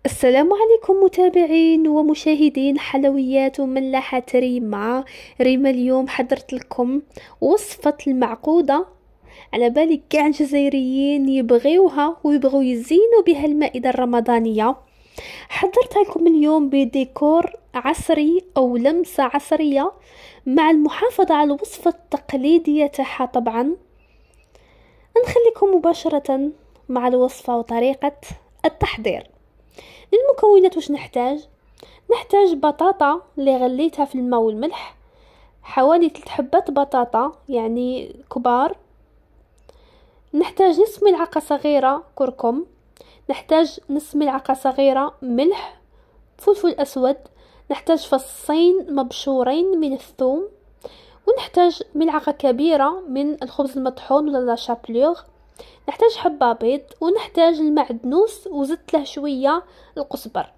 السلام عليكم متابعين ومشاهدين حلويات وملاحة ريما اليوم حضرت لكم وصفة المعقودة. على بالي كاع الجزائريين يبغيوها ويبغوا يزينوا بها المائدة الرمضانية. حضرتها لكم اليوم بديكور عصري أو لمسة عصرية مع المحافظة على الوصفة التقليدية تاعها. طبعا نخليكم مباشرة مع الوصفة وطريقة التحضير. للمكونات واش نحتاج بطاطا اللي غليتها في الماء والملح، حوالي 3 حبات بطاطا يعني كبار. نحتاج نصف ملعقة صغيرة كركم، نحتاج نصف ملعقة صغيرة ملح، فلفل اسود، نحتاج فصين مبشورين من الثوم، ونحتاج ملعقة كبيرة من الخبز المطحون ولا لا شابلوغ، نحتاج حبة بيض، ونحتاج المعدنوس وزدت له شوية القزبر.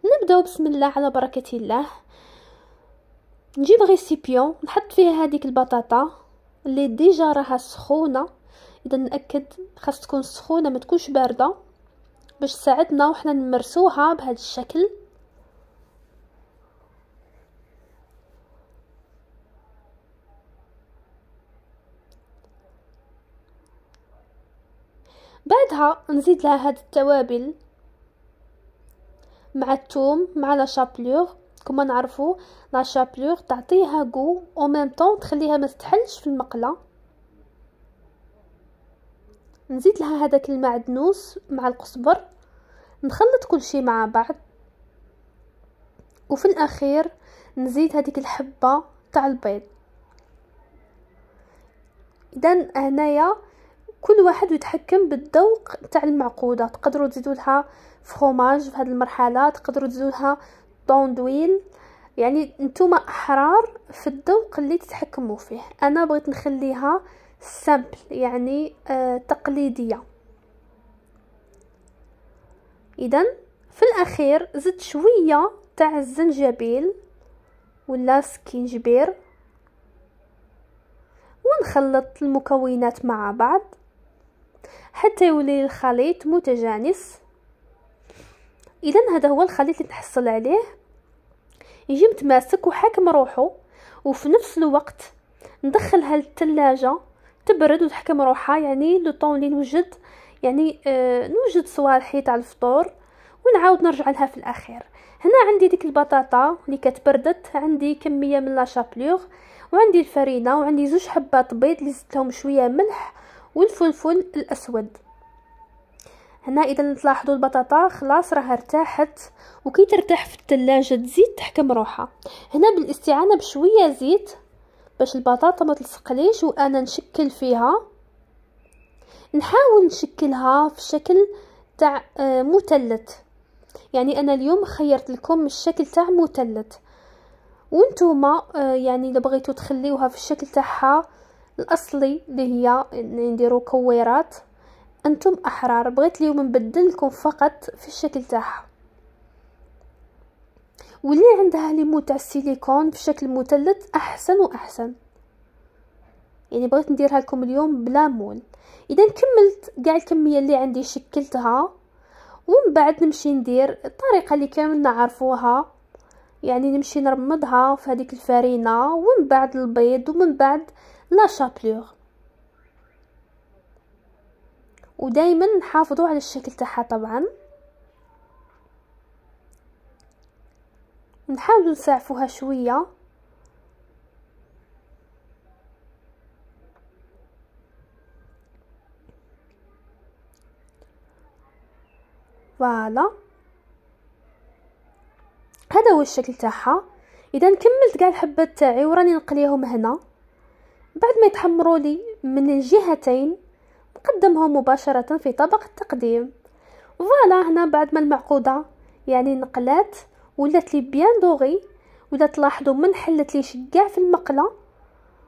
نبداو بسم الله على بركة الله. نجيب غيسيبيون نحط فيها هذيك البطاطا اللي ديجا راها سخونة. اذا نأكد خاص تكون سخونة ما تكونش باردة باش تساعدنا وحنا نمرسوها بهذا الشكل. بعدها نزيد لها هاد التوابل مع الثوم مع لا شابلوغ. كما نعرفوا لا شابلوغ تعطيها جو او ميم طون تخليها ما تتحلش في المقله. نزيد لها هذاك المعدنوس مع القزبر، نخلط كل شيء مع بعض، وفي الاخير نزيد هذيك الحبه تاع البيض. اذا هنايا كل واحد يتحكم بالذوق تاع المعقوده. تقدروا تزيدوا لها فروماج في هذه المرحله، تقدروا تزيدوا لها طون دويل، يعني نتوما احرار في الذوق اللي تتحكموا فيه. انا بغيت نخليها سامبل يعني تقليديه. اذا في الاخير زدت شويه تاع الزنجبيل ولا سكينجبير ونخلط المكونات مع بعض حتى يولي الخليط متجانس. اذا هذا هو الخليط اللي تحصل عليه، يجي متماسك وحاكم روحه، وفي نفس الوقت ندخلها للثلاجة تبرد وتحكم روحها. يعني لو طون اللي نوجد يعني نوجد صوالحي تاع الفطور ونعاود نرجع لها في الاخير. هنا عندي ديك البطاطا اللي كتبردت، عندي كميه من لا شابلوغ، وعندي الفرينه، وعندي 2 حبات بيض اللي زدت لهم شويه ملح والفلفل الاسود. هنا اذا تلاحظوا البطاطا خلاص راها ارتاحت، وكي ترتاح في الثلاجه تزيد تحكم روحها. هنا بالاستعانه بشويه زيت باش البطاطا ما تلصقليش وانا نشكل فيها، نحاول نشكلها في شكل تاع مثلث. يعني انا اليوم خيرت لكم الشكل تاع مثلث، وانتوما يعني اذا بغيتوا تخليوها في الشكل تاعها الاصلي اللي هي نديروا كويرات، انتم احرار. بغيت اليوم نبدل لكم فقط في الشكل تاعها. واللي عندها ليمو تاع السيليكون في شكل مثلث احسن واحسن. يعني بغيت نديرها لكم اليوم بلا مول. اذا كملت كاع الكميه اللي عندي شكلتها، ومن بعد نمشي ندير الطريقه اللي كامل نعرفوها. يعني نمشي نرمضها في هذيك الفرينه، ومن بعد البيض، ومن بعد لا شابلوغ. ودائما نحافظوا على الشكل تاعها. طبعا نحاولوا نسعفوها شويه. فوالا هذا هو الشكل تاعها. اذا كملت كاع الحبات تاعي وراني نقليهم هنا. بعد ما يتحمروا لي من الجهتين نقدمهم مباشره في طبق التقديم. فوالا هنا بعد ما المعقوده يعني نقلات ولات لي بيان دوغي، ولا تلاحظوا من حلت لي شكاع في المقله،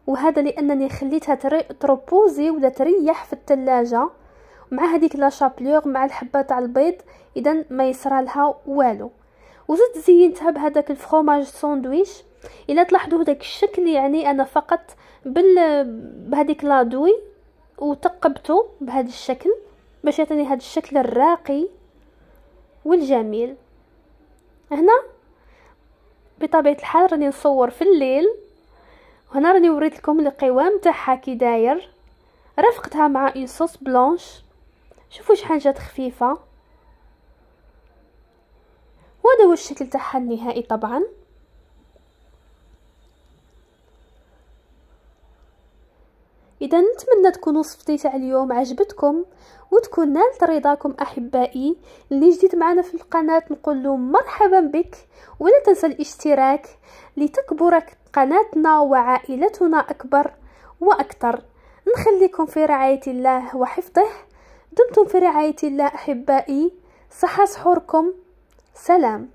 وهذا لانني خليتها تروبوزي ولا تريح في الثلاجه مع هذيك لا شابلوغ مع الحبه تاع البيض. اذا ما يصرى لها والو. وزدت زينتها بهذاك الفرomاج ساندويش. الا تلاحظوا داك الشكل يعني انا فقط بهذيك لادوي وثقبته بهذا الشكل باش يعطيني هذا الشكل الراقي. والجميل. هنا بطبيعه الحال راني نصور في الليل، وهنا راني وريت لكم القوام تاعها كي داير. رافقتها مع اون صوص بلانش، شوفوا شحال جات خفيفه. وهذا هو الشكل تاعها النهائي. طبعا اذا نتمنى تكون وصفتي تاع اليوم عجبتكم وتكون نالت رضاكم احبائي. اللي جديد معنا في القناه نقول له مرحبا بك، ولا تنسى الاشتراك لتكبر قناتنا وعائلتنا اكبر واكثر. نخليكم في رعايه الله وحفظه. دمتم في رعايه الله احبائي. صحة سحوركم. سلام.